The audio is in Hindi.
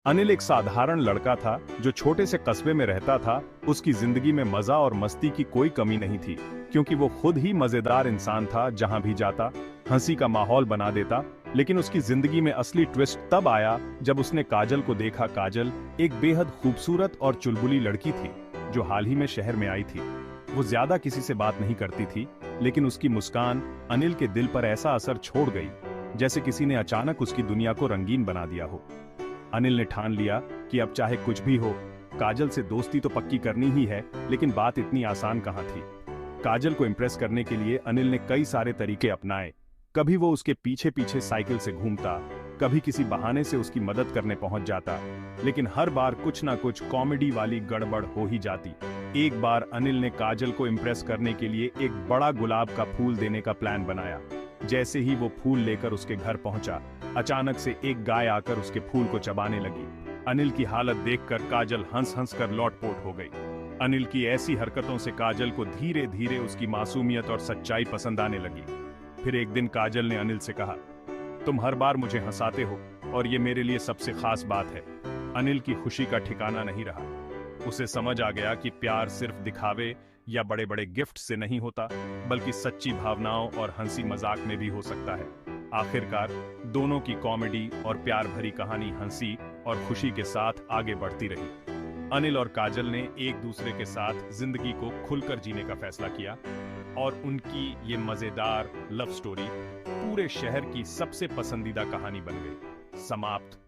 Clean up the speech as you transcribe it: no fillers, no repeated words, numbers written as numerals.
अनिल एक साधारण लड़का था जो छोटे से कस्बे में रहता था। उसकी जिंदगी में मजा और मस्ती की कोई कमी नहीं थी, क्योंकि वो खुद ही मजेदार इंसान था। जहां भी जाता हंसी का माहौल बना देता। लेकिन उसकी जिंदगी में असली ट्विस्ट तब आया जब उसने काजल को देखा। काजल एक बेहद खूबसूरत और चुलबुली लड़की थी जो हाल ही में शहर में आई थी। वो ज्यादा किसी से बात नहीं करती थी, लेकिन उसकी मुस्कान अनिल के दिल पर ऐसा असर छोड़ गई जैसे किसी ने अचानक उसकी दुनिया को रंगीन बना दिया हो। अनिल ने ठान लिया कि अब चाहे कुछ भी हो, काजल से दोस्ती तो पक्की करनी ही है। लेकिन बात इतनी आसान कहाँ थी। काजल को इम्प्रेस करने के लिए अनिल ने कई सारे तरीके अपनाए। कभी वो उसके पीछे पीछे साइकिल से घूमता, कभी किसी बहाने से उसकी मदद करने पहुंच जाता, लेकिन हर बार कुछ ना कुछ कॉमेडी वाली गड़बड़ हो ही जाती। एक बार अनिल ने काजल को इम्प्रेस करने के लिए एक बड़ा गुलाब का फूल देने का प्लान बनाया। जैसे ही वो फूल लेकर उसके घर पहुंचा, अचानक से एक गाय आकर उसके फूल को चबाने लगी। अनिल की हालत देखकर काजल हंस हंस कर लौटपोट हो गई। अनिल की ऐसी हरकतों से काजल को धीरे धीरे उसकी मासूमियत और सच्चाई पसंद आने लगी। फिर एक दिन काजल ने अनिल से कहा, तुम हर बार मुझे हंसाते हो और ये मेरे लिए सबसे खास बात है। अनिल की खुशी का ठिकाना नहीं रहा। उसे समझ आ गया कि प्यार सिर्फ दिखावे या बड़े बड़े गिफ्ट से नहीं होता, बल्कि सच्ची भावनाओं और हंसी मजाक में भी हो सकता है। आखिरकार दोनों की कॉमेडी और प्यार भरी कहानी हंसी और खुशी के साथ आगे बढ़ती रही। अनिल और काजल ने एक दूसरे के साथ जिंदगी को खुलकर जीने का फैसला किया और उनकी ये मजेदार लव स्टोरी पूरे शहर की सबसे पसंदीदा कहानी बन गई। समाप्त।